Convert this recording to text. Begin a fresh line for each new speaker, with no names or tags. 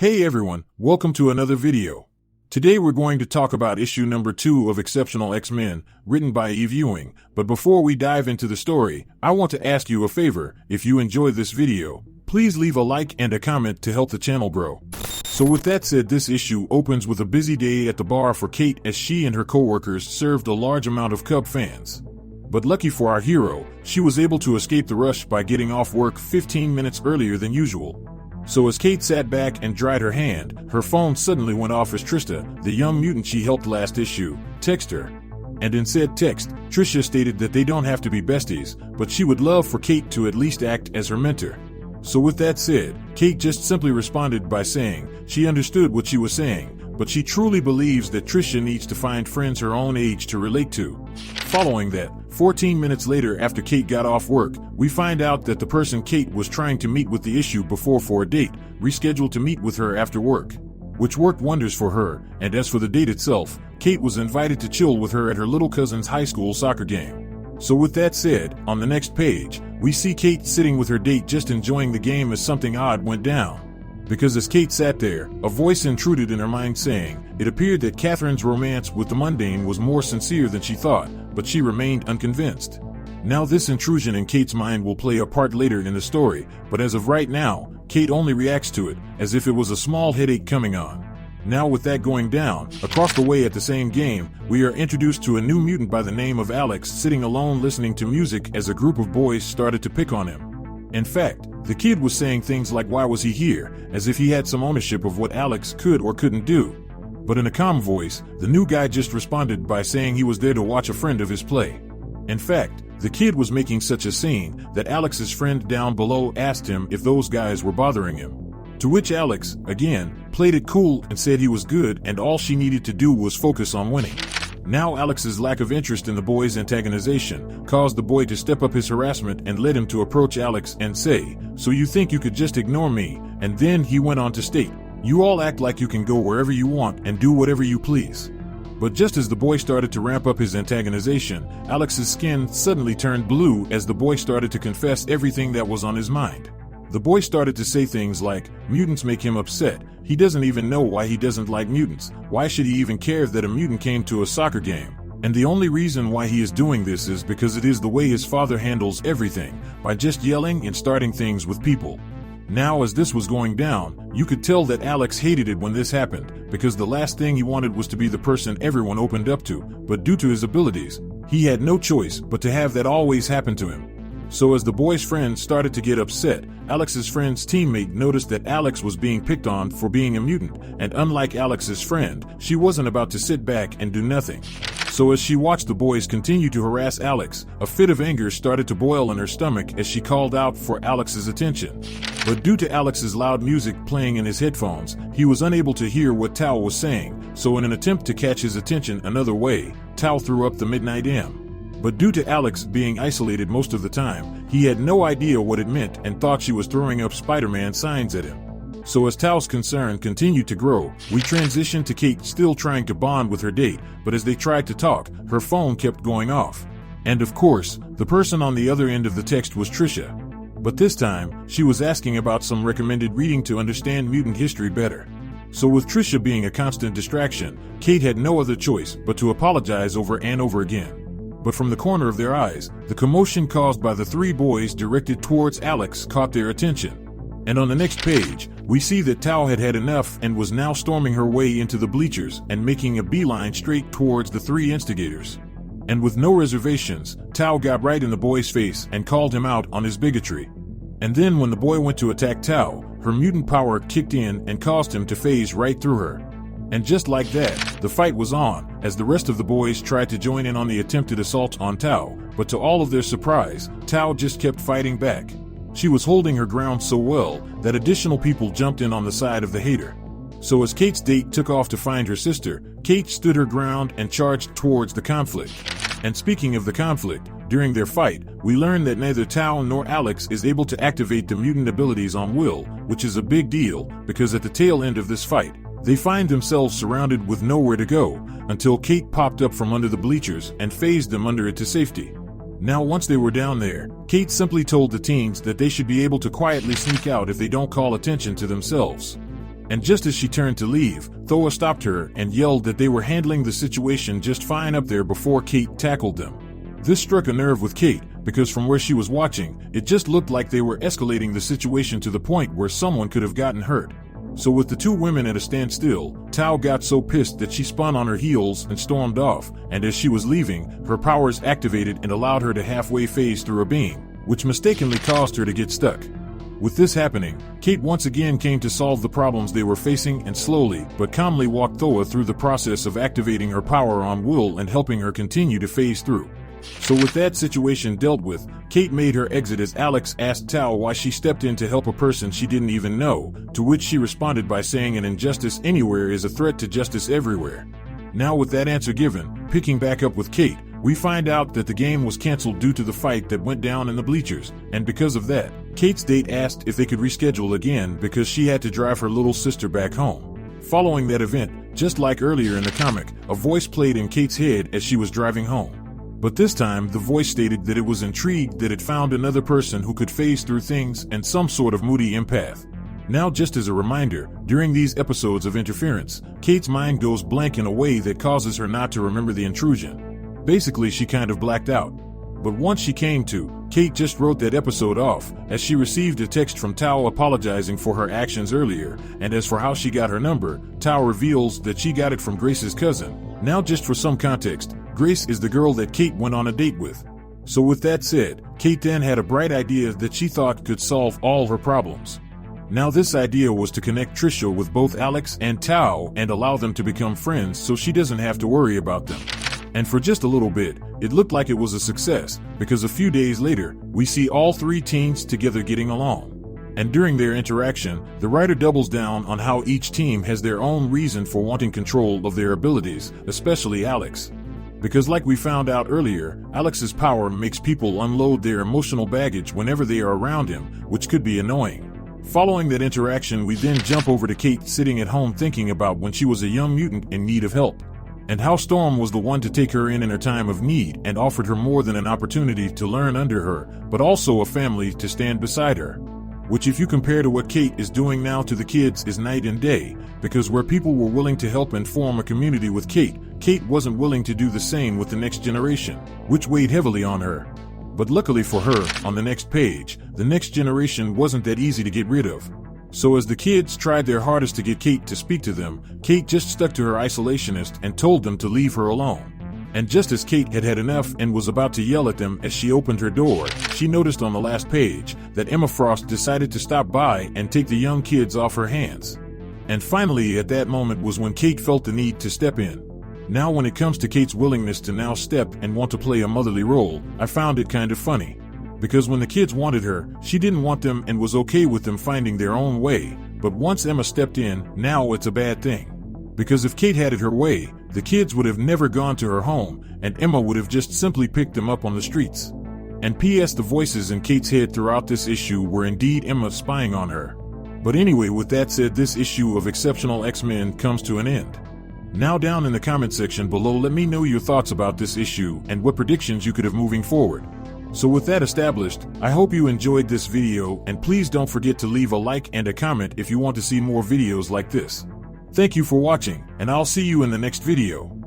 Hey everyone, welcome to another video. Today we're going to talk about issue number 2 of Exceptional X-Men, written by Eve Ewing, but before we dive into the story, I want to ask you a favor. If you enjoyed this video, please leave a like and a comment to help the channel grow. So with that said, this issue opens with a busy day at the bar for Kate as she and her coworkers served a large amount of Cub fans. But lucky for our hero, she was able to escape the rush by getting off work 15 minutes earlier than usual. So as Kate sat back and dried her hand, her phone suddenly went off as Trista, the young mutant she helped last issue, texted her. And in said text, Trisha stated that they don't have to be besties, but she would love for Kate to at least act as her mentor. So with that said, Kate just simply responded by saying she understood what she was saying, but she truly believes that Trisha needs to find friends her own age to relate to. Following that, 14 minutes later after Kate got off work, we find out that the person Kate was trying to meet with the issue before for a date, rescheduled to meet with her after work, which worked wonders for her. And as for the date itself, Kate was invited to chill with her at her little cousin's high school soccer game. So with that said, on the next page, we see Kate sitting with her date just enjoying the game as something odd went down. Because as Kate sat there, a voice intruded in her mind saying, it appeared that Catherine's romance with the mundane was more sincere than she thought, but she remained unconvinced. Now this intrusion in Kate's mind will play a part later in the story, but as of right now, Kate only reacts to it, as if it was a small headache coming on. Now with that going down, across the way at the same game, we are introduced to a new mutant by the name of Alex sitting alone listening to music as a group of boys started to pick on him. In fact, the kid was saying things like why was he here, as if he had some ownership of what Alex could or couldn't do. But in a calm voice, the new guy just responded by saying he was there to watch a friend of his play. In fact, the kid was making such a scene that Alex's friend down below asked him if those guys were bothering him. To which Alex, again, played it cool and said he was good and all she needed to do was focus on winning. Now Alex's lack of interest in the boy's antagonization caused the boy to step up his harassment and led him to approach Alex and say, "So you think you could just ignore me?" And then he went on to state, "You all act like you can go wherever you want and do whatever you please." But just as the boy started to ramp up his antagonization, Alex's skin suddenly turned blue as the boy started to confess everything that was on his mind. The boy started to say things like, mutants make him upset, he doesn't even know why he doesn't like mutants, why should he even care that a mutant came to a soccer game? And the only reason why he is doing this is because it is the way his father handles everything, by just yelling and starting things with people. Now as this was going down, you could tell that Alex hated it when this happened, because the last thing he wanted was to be the person everyone opened up to, but due to his abilities, he had no choice but to have that always happen to him. So as the boy's friend started to get upset, Alex's friend's teammate noticed that Alex was being picked on for being a mutant, and unlike Alex's friend, she wasn't about to sit back and do nothing. So as she watched the boys continue to harass Alex, a fit of anger started to boil in her stomach as she called out for Alex's attention. But due to Alex's loud music playing in his headphones, he was unable to hear what Tao was saying, so in an attempt to catch his attention another way, Tao threw up the Midnight M. But due to Alex being isolated most of the time, he had no idea what it meant and thought she was throwing up Spider-Man signs at him. So as Tao's concern continued to grow, we transitioned to Kate still trying to bond with her date, but as they tried to talk, her phone kept going off. And of course, the person on the other end of the text was Trisha. But this time, she was asking about some recommended reading to understand mutant history better. So with Trisha being a constant distraction, Kate had no other choice but to apologize over and over again. But from the corner of their eyes, the commotion caused by the three boys directed towards Alex caught their attention. And on the next page, we see that Tao had had enough and was now storming her way into the bleachers and making a beeline straight towards the three instigators. And with no reservations, Tao got right in the boy's face and called him out on his bigotry. And then when the boy went to attack Tao, her mutant power kicked in and caused him to phase right through her. And just like that, the fight was on, as the rest of the boys tried to join in on the attempted assault on Tao, but to all of their surprise, Tao just kept fighting back. She was holding her ground so well that additional people jumped in on the side of the hater. So as Kate's date took off to find her sister, Kate stood her ground and charged towards the conflict. And speaking of the conflict, during their fight, we learn that neither Tao nor Alex is able to activate the mutant abilities on Will, which is a big deal, because at the tail end of this fight, they find themselves surrounded with nowhere to go, until Kate popped up from under the bleachers and phased them under it to safety. Now once they were down there, Kate simply told the teens that they should be able to quietly sneak out if they don't call attention to themselves. And just as she turned to leave, Thoa stopped her and yelled that they were handling the situation just fine up there before Kate tackled them. This struck a nerve with Kate, because from where she was watching, it just looked like they were escalating the situation to the point where someone could have gotten hurt. So with the two women at a standstill, Tao got so pissed that she spun on her heels and stormed off, and as she was leaving, her powers activated and allowed her to halfway phase through a beam, which mistakenly caused her to get stuck. With this happening, Kate once again came to solve the problems they were facing and slowly but calmly walked Thoa through the process of activating her power on Will and helping her continue to phase through. So with that situation dealt with, Kate made her exit as Alex asked Tao why she stepped in to help a person she didn't even know, to which she responded by saying an injustice anywhere is a threat to justice everywhere. Now with that answer given, picking back up with Kate, we find out that the game was canceled due to the fight that went down in the bleachers, and because of that, Kate's date asked if they could reschedule again because she had to drive her little sister back home. Following that event, just like earlier in the comic, a voice played in Kate's head as she was driving home. But this time, the voice stated that it was intrigued that it found another person who could phase through things and some sort of moody empath. Now just as a reminder, during these episodes of interference, Kate's mind goes blank in a way that causes her not to remember the intrusion. Basically, she kind of blacked out. But once she came to, Kate just wrote that episode off, as she received a text from Tao apologizing for her actions earlier, and as for how she got her number, Tao reveals that she got it from Grace's cousin. Now just for some context, Grace is the girl that Kate went on a date with. So with that said, Kate then had a bright idea that she thought could solve all her problems. Now this idea was to connect Trisha with both Alex and Tao and allow them to become friends so she doesn't have to worry about them. And for just a little bit, it looked like it was a success, because a few days later, we see all three teens together getting along. And during their interaction, the writer doubles down on how each team has their own reason for wanting control of their abilities, especially Alex. Because like we found out earlier, Alex's power makes people unload their emotional baggage whenever they are around him, which could be annoying. Following that interaction, we then jump over to Kate sitting at home thinking about when she was a young mutant in need of help, and how Storm was the one to take her in her time of need and offered her more than an opportunity to learn under her, but also a family to stand beside her. Which if you compare to what Kate is doing now to the kids is night and day, because where people were willing to help and form a community with Kate, Kate wasn't willing to do the same with the next generation, which weighed heavily on her. But luckily for her, on the next page, the next generation wasn't that easy to get rid of. So as the kids tried their hardest to get Kate to speak to them, Kate just stuck to her isolationist and told them to leave her alone. And just as Kate had had enough and was about to yell at them as she opened her door, she noticed on the last page that Emma Frost decided to stop by and take the young kids off her hands. And finally at that moment was when Kate felt the need to step in. Now when it comes to Kate's willingness to now step and want to play a motherly role, I found it kind of funny. Because when the kids wanted her, she didn't want them and was okay with them finding their own way, but once Emma stepped in, now it's a bad thing. Because if Kate had it her way, the kids would have never gone to her home, and Emma would have just simply picked them up on the streets. And P.S. the voices in Kate's head throughout this issue were indeed Emma spying on her. But anyway, with that said, this issue of Exceptional X-Men comes to an end. Now down in the comment section below, let me know your thoughts about this issue and what predictions you could have moving forward. So with that established, I hope you enjoyed this video, and please don't forget to leave a like and a comment if you want to see more videos like this. Thank you for watching, and I'll see you in the next video.